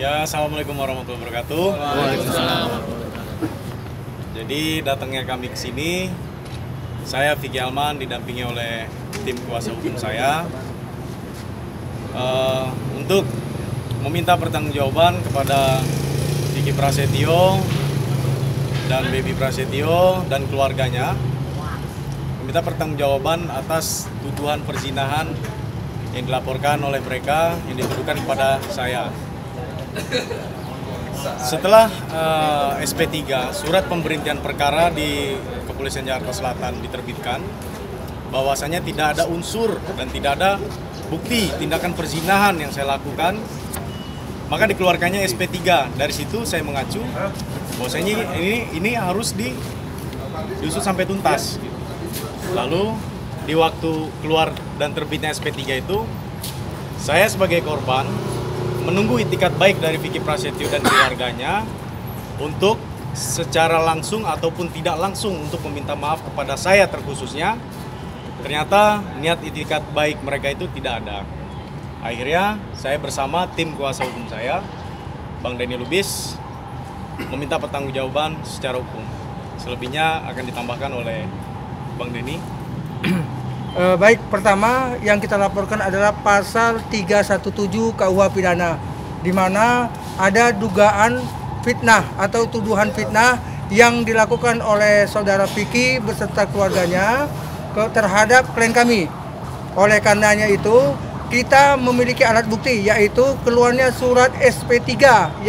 Ya, assalamualaikum warahmatullahi wabarakatuh. Waalaikumsalam. Jadi datangnya kami ke sini, saya Vicky Alman didampingi oleh tim kuasa hukum saya untuk meminta pertanggungjawaban kepada Vicky Prasetyo dan Baby Prasetyo dan keluarganya, meminta pertanggungjawaban atas tuduhan perzinahan yang dilaporkan oleh mereka yang dituduhkan kepada saya. Setelah SP3, surat pemberhentian perkara di Kepolisian Jakarta Selatan diterbitkan, bahwasanya tidak ada unsur dan tidak ada bukti tindakan perzinahan yang saya lakukan, maka dikeluarkannya SP3. Dari situ saya mengacu bahwasanya ini harus diusut sampai tuntas. Lalu di waktu keluar dan terbitnya SP3 itu, saya sebagai korban menunggu itikat baik dari Vicky Prasetyo dan keluarganya untuk secara langsung ataupun tidak langsung untuk meminta maaf kepada saya terkhususnya. Ternyata niat itikat baik mereka itu tidak ada. Akhirnya saya bersama tim kuasa hukum saya, Bang Denny Lubis, meminta pertanggungjawaban secara hukum. Selebihnya akan ditambahkan oleh Bang Denny. Baik, pertama yang kita laporkan adalah pasal 317 KUH Pidana, di mana ada dugaan fitnah atau tuduhan fitnah yang dilakukan oleh saudara Vicky beserta keluarganya terhadap klien kami. Oleh karenanya itu, kita memiliki alat bukti, yaitu keluarnya surat SP3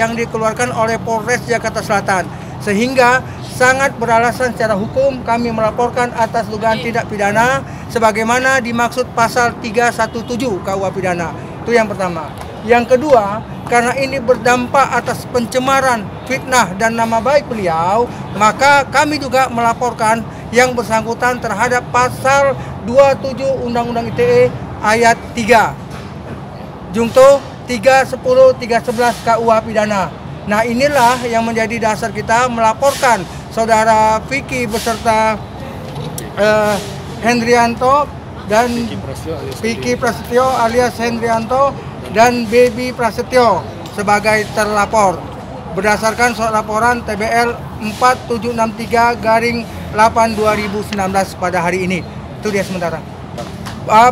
yang dikeluarkan oleh Polres Jakarta Selatan, sehingga sangat beralasan secara hukum kami melaporkan atas dugaan tindak pidana sebagaimana dimaksud pasal 317 KUH Pidana. Itu yang pertama. Yang kedua, karena ini berdampak atas pencemaran, fitnah dan nama baik beliau, maka kami juga melaporkan yang bersangkutan terhadap pasal 27 Undang-Undang ITE ayat 3 Jungto 310 311 KUH Pidana. Nah, inilah yang menjadi dasar kita melaporkan saudara Vicky beserta Hendrianto dan Vicky Prasetyo alias Hendrianto dan Baby Prasetyo sebagai terlapor berdasarkan surat laporan TBL 4763/8/2019 pada hari ini. Itu dia sementara.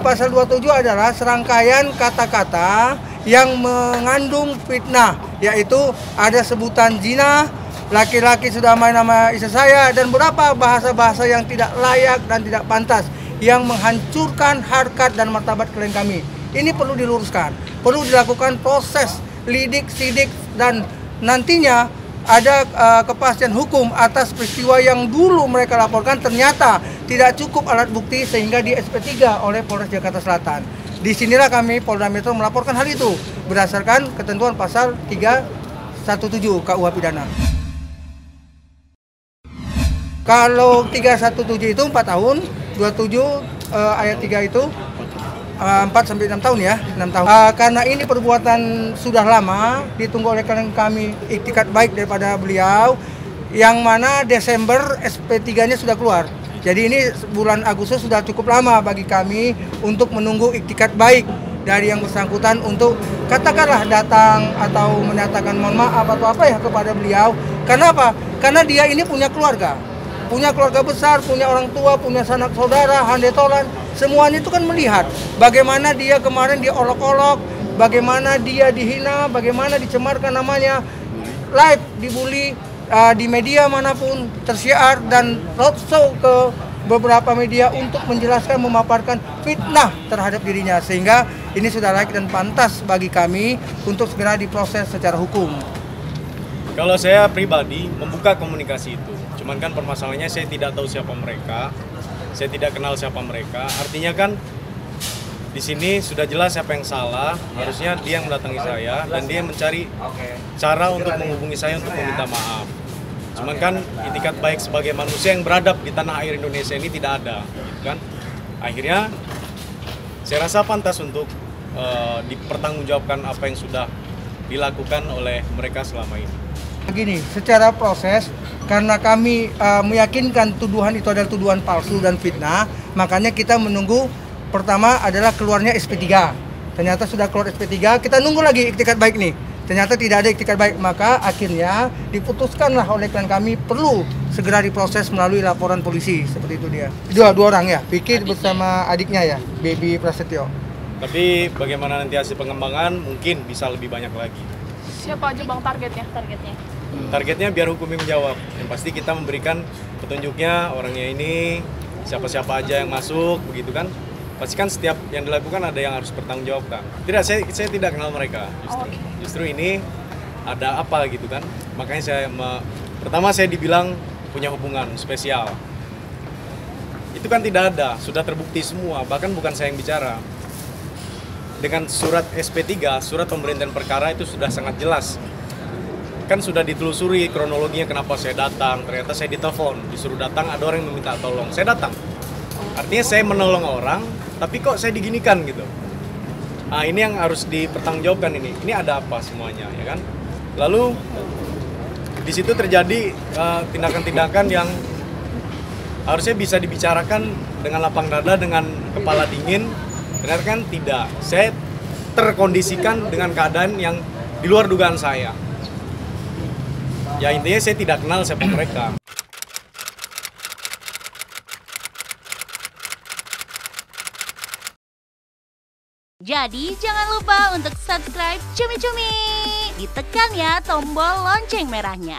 Pasal 27 adalah serangkaian kata-kata yang mengandung fitnah, yaitu ada sebutan zina, laki-laki sudah main nama istri saya, dan beberapa bahasa-bahasa yang tidak layak dan tidak pantas yang menghancurkan harkat dan martabat klien kami. Ini perlu diluruskan, perlu dilakukan proses lidik, sidik, dan nantinya ada kepastian hukum atas peristiwa yang dulu mereka laporkan ternyata tidak cukup alat bukti sehingga di SP3 oleh Polres Jakarta Selatan. Disinilah kami Polda Metro melaporkan hal itu berdasarkan ketentuan pasal 317 KUH Pidana. Kalau 317 itu 4 tahun, 27 ayat 3 itu 4 sampai 6 tahun ya, 6 tahun. Karena ini perbuatan sudah lama, ditunggu oleh klien kami iktikat baik daripada beliau, yang mana Desember SP3-nya sudah keluar. Jadi ini bulan Agustus sudah cukup lama bagi kami untuk menunggu iktikat baik dari yang bersangkutan untuk katakanlah datang atau menyatakan mohon maaf atau apa ya kepada beliau. Karena apa? Karena dia ini punya keluarga besar, punya orang tua, punya sanak saudara, handetolan, semuanya itu kan melihat bagaimana dia kemarin diolok-olok, bagaimana dia dihina, bagaimana dicemarkan namanya, live dibully di media manapun, tersiar dan roadshow ke beberapa media untuk menjelaskan, memaparkan fitnah terhadap dirinya, sehingga ini sudah layak dan pantas bagi kami untuk segera diproses secara hukum. Kalau saya pribadi membuka komunikasi itu, cuman kan permasalahannya saya tidak tahu siapa mereka, saya tidak kenal siapa mereka. Artinya kan di sini sudah jelas siapa yang salah, harusnya dia yang mendatangi saya dan dia mencari cara untuk menghubungi saya untuk meminta maaf. Cuman kan itikat baik sebagai manusia yang beradab di tanah air Indonesia ini tidak ada, gitu kan? Akhirnya saya rasa pantas untuk dipertanggungjawabkan apa yang sudah dilakukan oleh mereka selama ini. Begini, secara proses, karena kami meyakinkan tuduhan itu adalah tuduhan palsu dan fitnah, makanya kita menunggu. Pertama adalah keluarnya SP3. Ternyata sudah keluar SP3, kita nunggu lagi iktikat baik nih. Ternyata tidak ada itikat baik, maka akhirnya diputuskanlah oleh klien kami perlu segera diproses melalui laporan polisi. Seperti itu dia. Dua orang ya, Vicky bersama adiknya ya, Baby Prasetyo. Tapi bagaimana nanti hasil pengembangan mungkin bisa lebih banyak lagi. Siapa aja Bang targetnya? Targetnya biar hukum yang menjawab. Yang pasti kita memberikan petunjuknya orangnya ini, siapa-siapa aja yang masuk, begitu kan. Pasti kan setiap yang dilakukan ada yang harus bertanggungjawabkan. Tidak, saya tidak kenal mereka. Justru ini ada apa gitu kan. Makanya pertama saya dibilang punya hubungan spesial. Itu kan tidak ada, sudah terbukti semua, bahkan bukan saya yang bicara. Dengan surat SP3, surat pemberhentian perkara itu sudah sangat jelas. Kan sudah ditelusuri kronologinya kenapa saya datang, ternyata saya ditelepon, disuruh datang, ada orang yang meminta tolong, saya datang. Artinya saya menolong orang, tapi kok saya diginikan gitu. Nah ini yang harus dipertanggungjawabkan ini ada apa semuanya ya kan. Lalu di situ terjadi tindakan-tindakan yang harusnya bisa dibicarakan dengan lapang dada, dengan kepala dingin. Ternyata kan tidak, saya terkondisikan dengan keadaan yang di luar dugaan saya. Ya intinya saya tidak kenal siapa mereka. Jadi jangan lupa untuk subscribe Cumi Cumi. Ditekan ya tombol lonceng merahnya.